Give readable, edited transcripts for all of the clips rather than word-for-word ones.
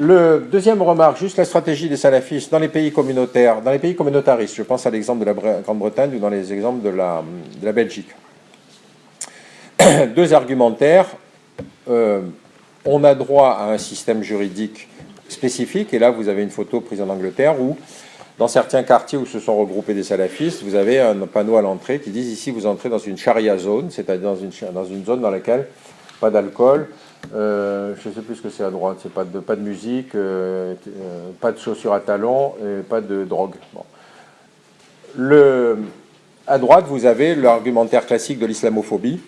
Le deuxième remarque, juste la stratégie des salafistes dans les pays communautaires, dans les pays communautaristes, je pense à l'exemple de la Grande-Bretagne ou dans les exemples de la Belgique. Deux argumentaires, on a droit à un système juridique spécifique, et là vous avez une photo prise en Angleterre où, dans certains quartiers où se sont regroupés des salafistes, vous avez un panneau à l'entrée qui dit ici vous entrez dans une charia zone, c'est-à-dire dans une zone dans laquelle pas d'alcool, je ne sais plus ce que c'est à droite, c'est pas de musique, pas de chaussures à talons, et pas de drogue. Bon. À droite, vous avez l'argumentaire classique de l'islamophobie,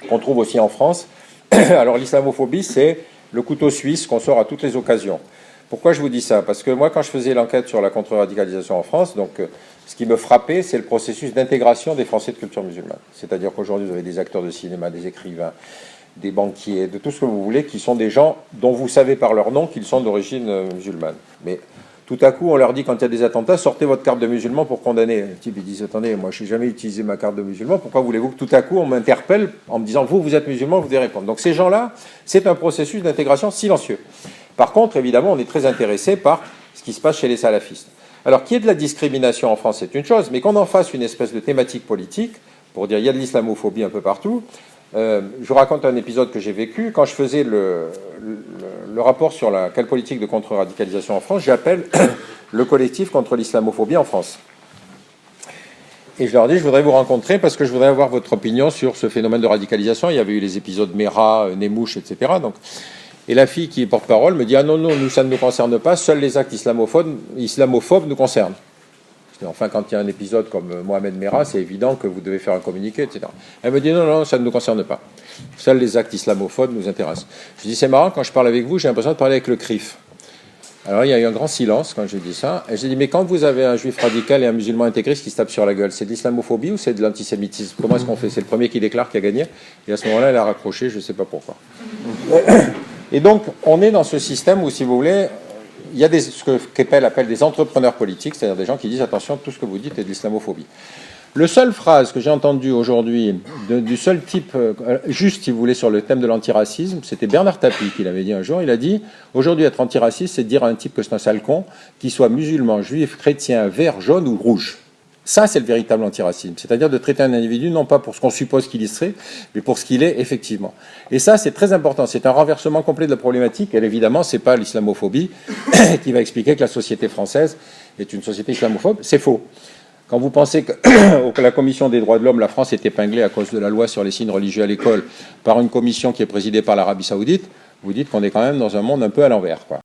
qu'on trouve aussi en France. Alors l'islamophobie, c'est le couteau suisse qu'on sort à toutes les occasions. Pourquoi je vous dis ça? Parce que moi, quand je faisais l'enquête sur la contre-radicalisation en France, donc, ce qui me frappait, c'est le processus d'intégration des Français de culture musulmane. C'est-à-dire qu'aujourd'hui, vous avez des acteurs de cinéma, des écrivains, des banquiers, de tout ce que vous voulez, qui sont des gens dont vous savez par leur nom qu'ils sont d'origine musulmane. Mais tout à coup, on leur dit, quand il y a des attentats, sortez votre carte de musulman pour condamner. Le type, ils disent, attendez, moi, je n'ai jamais utilisé ma carte de musulman, pourquoi voulez-vous que tout à coup, on m'interpelle en me disant, vous êtes musulman, vous devez répondre. Donc ces gens-là, c'est un processus d'intégration silencieux. Par contre, évidemment, on est très intéressé par ce qui se passe chez les salafistes. Alors, qu'il y ait de la discrimination en France, c'est une chose, mais qu'on en fasse une espèce de thématique politique, pour dire, il y a de l'islamophobie un peu partout. Je vous raconte un épisode que j'ai vécu. Quand je faisais le rapport sur quelle politique de contre-radicalisation en France, j'appelle le collectif contre l'islamophobie en France. Et je leur dis, je voudrais vous rencontrer parce que je voudrais avoir votre opinion sur ce phénomène de radicalisation. Il y avait eu les épisodes Mera, Nemouche, etc. Donc, et la fille qui est porte-parole me dit, ah non, nous, ça ne nous concerne pas, seuls les actes islamophobes nous concernent. Enfin, quand il y a un épisode comme Mohamed Merah, c'est évident que vous devez faire un communiqué, etc. Elle me dit, non, ça ne nous concerne pas. Seuls les actes islamophobes nous intéressent. Je dis, c'est marrant, quand je parle avec vous, j'ai l'impression de parler avec le CRIF. Alors, il y a eu un grand silence quand j'ai dit ça. Et j'ai dit, mais quand vous avez un juif radical et un musulman intégriste qui se tapent sur la gueule, c'est de l'islamophobie ou c'est de l'antisémitisme? Comment est-ce qu'on fait? C'est le premier qui déclare qui a gagné. Et à ce moment-là, elle a raccroché, je ne sais pas pourquoi. Et donc, on est dans ce système où, si vous voulez, il y a ce que Keppel appelle des entrepreneurs politiques, c'est-à-dire des gens qui disent, attention, tout ce que vous dites est de l'islamophobie. La seule phrase que j'ai entendue aujourd'hui, du seul type, juste si vous voulez, sur le thème de l'antiracisme, c'était Bernard Tapie qui l'avait dit un jour. Il a dit, aujourd'hui être antiraciste, c'est de dire à un type que c'est un sale con, qu'il soit musulman, juif, chrétien, vert, jaune ou rouge. Ça, c'est le véritable antiracisme. C'est-à-dire de traiter un individu, non pas pour ce qu'on suppose qu'il y serait, mais pour ce qu'il est effectivement. Et ça, c'est très important. C'est un renversement complet de la problématique. Et évidemment, ce n'est pas l'islamophobie qui va expliquer que la société française est une société islamophobe. C'est faux. Quand vous pensez que la Commission des droits de l'homme, la France est épinglée à cause de la loi sur les signes religieux à l'école par une commission qui est présidée par l'Arabie Saoudite, vous dites qu'on est quand même dans un monde un peu à l'envers, quoi.